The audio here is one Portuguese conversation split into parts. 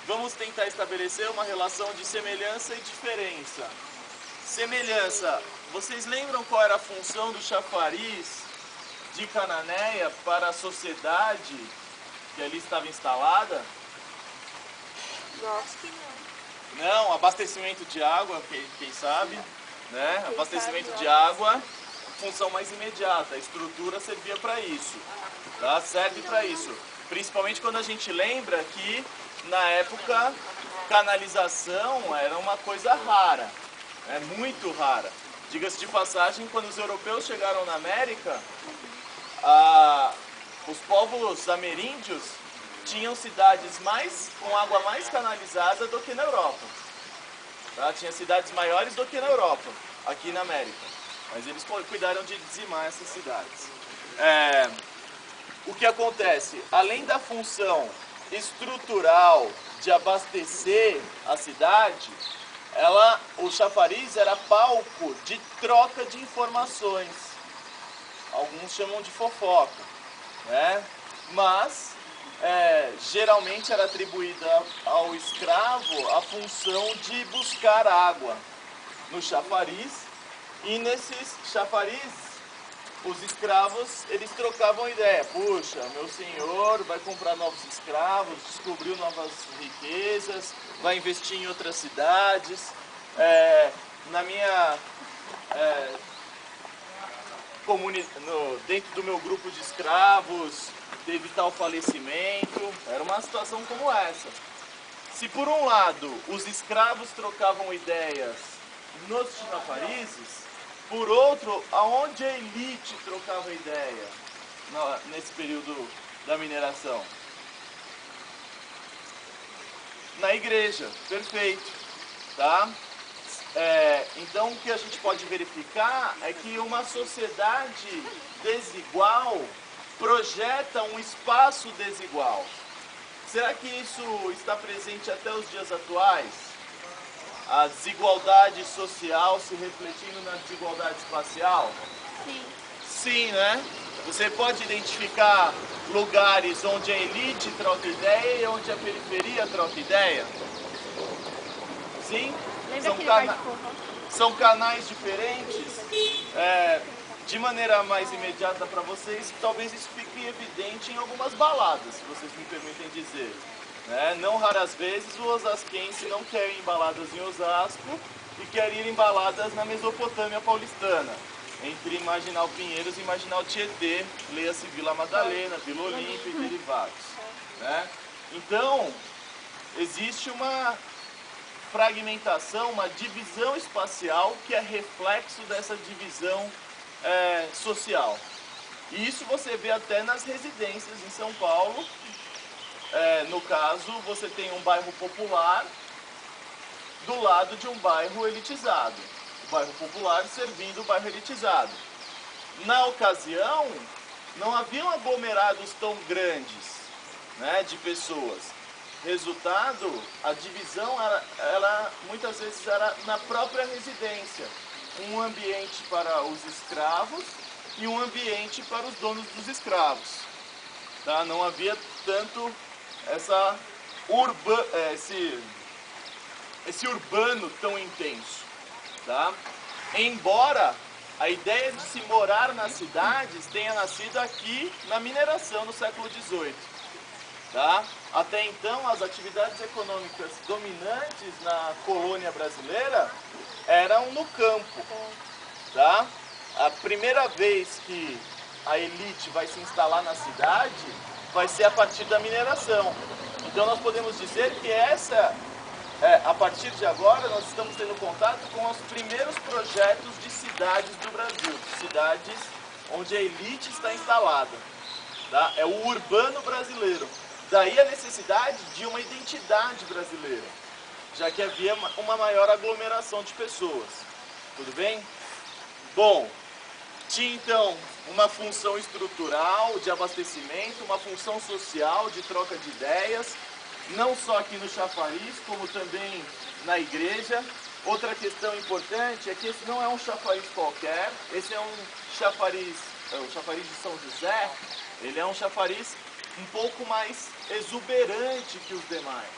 vamos tentar estabelecer uma relação de semelhança e diferença. Semelhança, vocês lembram qual era a função do chafariz de Cananéia para a sociedade que ali estava instalada? Acho que não. Não, abastecimento de água, quem sabe, né? Quem Abastecimento sabe, de água, função mais imediata, a estrutura servia para isso, tá? Serve para isso. Principalmente quando a gente lembra que, na época, canalização era uma coisa rara, muito rara. Diga-se de passagem, quando os europeus chegaram na América, os povos ameríndios tinham cidades com água mais canalizada do que na Europa. Tá? Tinha cidades maiores do que na Europa, aqui na América. Mas eles cuidaram de dizimar essas cidades. O que acontece? Além da função estrutural de abastecer a cidade, o chafariz era palco de troca de informações. Alguns chamam de fofoca, né? Mas geralmente era atribuída ao escravo a função de buscar água no chafariz, e nesses chafarizes os escravos, eles trocavam ideia. Puxa, meu senhor vai comprar novos escravos, descobriu novas riquezas, vai investir em outras cidades. Dentro do meu grupo de escravos teve tal falecimento. Era uma situação como essa. Se por um lado os escravos trocavam ideias nos chafarizes, por outro, aonde a elite trocava ideia nesse período da mineração? Na igreja, perfeito, tá? Então o que a gente pode verificar é que uma sociedade desigual projeta um espaço desigual. Será que isso está presente até os dias atuais? A desigualdade social se refletindo na desigualdade espacial? Sim. Sim, né? Você pode identificar lugares onde a elite troca ideia e onde a periferia troca ideia? Sim? São canais diferentes. De maneira mais imediata para vocês, talvez isso fique evidente em algumas baladas, se vocês me permitem dizer. Não raras vezes o osasquense não quer ir em baladas em Osasco e quer ir em baladas na Mesopotâmia paulistana, entre Marginal Pinheiros e Marginal Tietê, leia-se Vila Madalena, Vila Olímpia e derivados. Então, existe uma fragmentação, uma divisão espacial que é reflexo dessa divisão social. E isso você vê até nas residências em São Paulo. No caso, você tem um bairro popular do lado de um bairro elitizado. O bairro popular servindo o bairro elitizado. Na ocasião, não haviam aglomerados tão grandes, de pessoas. Resultado, a divisão ela muitas vezes era na própria residência. Um ambiente para os escravos e um ambiente para os donos dos escravos. Tá? Não havia tanto esse urbano tão intenso. Tá? Embora a ideia de se morar nas cidades tenha nascido aqui na mineração no século XVIII. Tá? Até então, as atividades econômicas dominantes na colônia brasileira eram no campo. Tá? A primeira vez que a elite vai se instalar na cidade vai ser a partir da mineração. Então nós podemos dizer que a partir de agora, nós estamos tendo contato com os primeiros projetos de cidades do Brasil, cidades onde a elite está instalada. Tá? É o urbano brasileiro. Daí a necessidade de uma identidade brasileira, já que havia uma maior aglomeração de pessoas. Tudo bem? Bom, tinha então uma função estrutural de abastecimento, uma função social de troca de ideias, não só aqui no chafariz, como também na igreja. Outra questão importante é que esse não é um chafariz qualquer, esse é um chafariz, o chafariz de São José, ele é um chafariz um pouco mais exuberante que os demais.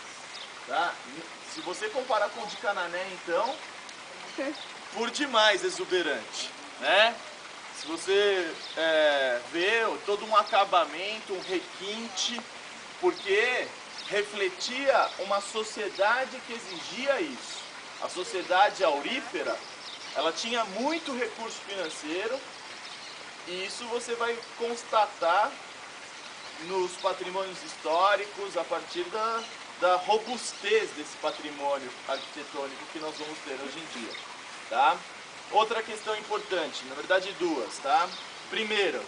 Tá? Se você comparar com o de Canané, então, por demais exuberante, né? Se você vê todo um acabamento, um requinte, porque refletia uma sociedade que exigia isso. A sociedade aurífera, ela tinha muito recurso financeiro, e isso você vai constatar nos patrimônios históricos a partir da robustez desse patrimônio arquitetônico que nós vamos ter hoje em dia, tá? Outra questão importante, na verdade duas, tá? Primeiro,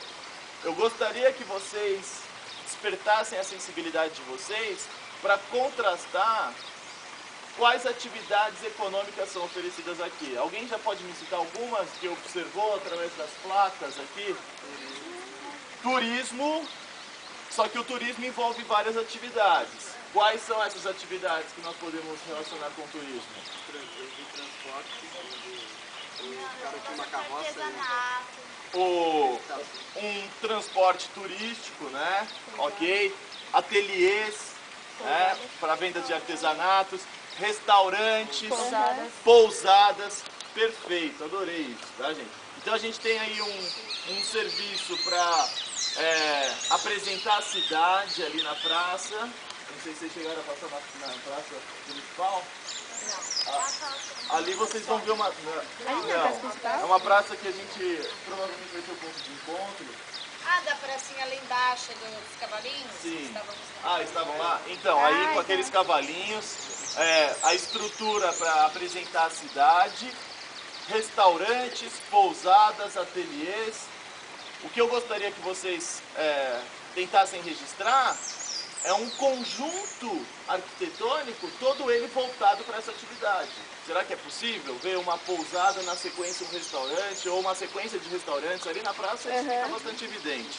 eu gostaria que vocês despertassem a sensibilidade de vocês para contrastar quais atividades econômicas são oferecidas aqui. Alguém já pode me citar algumas que observou através das placas aqui? Turismo, só que o turismo envolve várias atividades. Quais são essas atividades que nós podemos relacionar com o turismo? Transporte, o cara tinha uma carroça. Um transporte turístico, né? Ok. Ateliês, né? Para venda de artesanatos, restaurantes, pousadas. Perfeito, adorei isso, tá, gente? Então a gente tem aí um serviço para apresentar a cidade ali na praça. Não sei se vocês chegaram a passar na praça municipal. Ali vocês vão ver uma... Não, é uma praça que a gente provavelmente vai ter o ponto de encontro. Ah, da pracinha lá embaixo dos cavalinhos? Sim. Ah, estavam lá? Então, aí com aqueles cavalinhos, a estrutura para apresentar a cidade, restaurantes, pousadas, ateliês. O que eu gostaria que vocês tentassem registrar é um conjunto arquitetônico, todo ele voltado para essa atividade. Será que é possível ver uma pousada na sequência um restaurante, ou uma sequência de restaurantes ali na praça? Isso fica bastante evidente,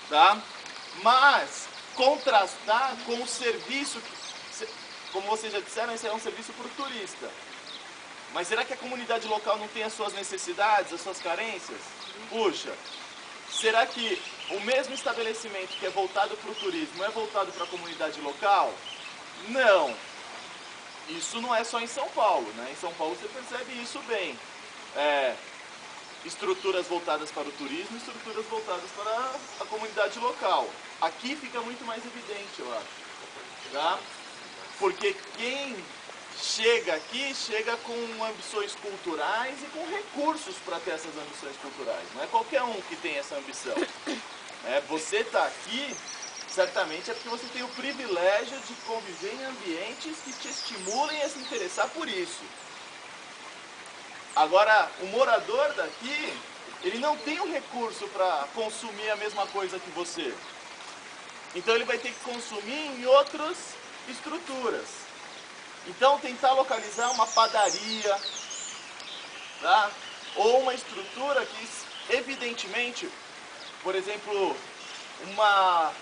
tá? Mas contrastar com o serviço, como vocês já disseram, esse é um serviço para o turista. Mas será que a comunidade local não tem as suas necessidades, as suas carências? Puxa, será que o mesmo estabelecimento que é voltado para o turismo é voltado para a comunidade local? Não. Isso não é só em São Paulo, né? Em São Paulo você percebe isso bem. Estruturas voltadas para o turismo, estruturas voltadas para a comunidade local. Aqui fica muito mais evidente, eu acho. Tá? Porque quem chega aqui, chega com ambições culturais e com recursos para ter essas ambições culturais. Não é qualquer um que tem essa ambição. Você está aqui, certamente é porque você tem o privilégio de conviver em ambientes que te estimulem a se interessar por isso. Agora, o morador daqui, ele não tem o recurso para consumir a mesma coisa que você. Então ele vai ter que consumir em outras estruturas. Então tentar localizar uma padaria, tá? Ou uma estrutura que evidentemente, por exemplo, uma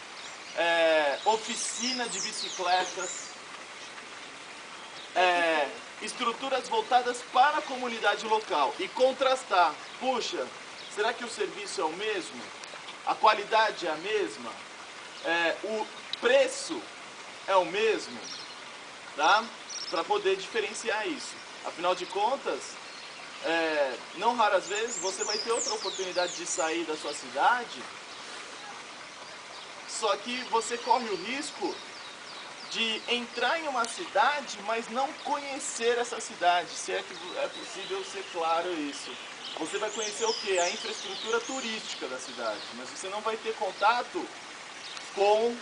oficina de bicicletas, estruturas voltadas para a comunidade local e contrastar, puxa, será que o serviço é o mesmo? A qualidade é a mesma? O preço é o mesmo? Tá? Para poder diferenciar isso. Afinal de contas, não raras vezes você vai ter outra oportunidade de sair da sua cidade, só que você corre o risco de entrar em uma cidade, mas não conhecer essa cidade, se é que é possível ser claro isso. Você vai conhecer o quê? A infraestrutura turística da cidade, mas você não vai ter contato com,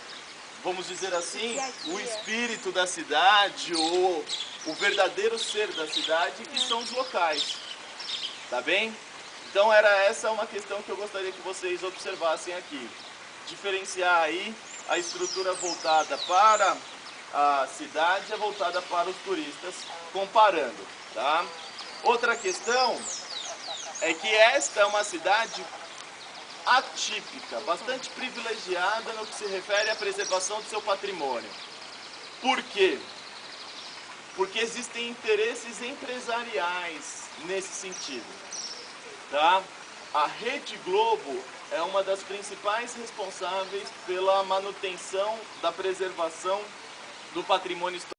vamos dizer assim, o espírito da cidade ou o verdadeiro ser da cidade, que são os locais. Tá bem? Então essa é uma questão que eu gostaria que vocês observassem aqui. Diferenciar aí a estrutura voltada para a cidade e voltada para os turistas, comparando, tá? Outra questão é que esta é uma cidade atípica, bastante privilegiada no que se refere à preservação do seu patrimônio. Por quê? Porque existem interesses empresariais nesse sentido, tá? A Rede Globo é uma das principais responsáveis pela manutenção da preservação do patrimônio histórico.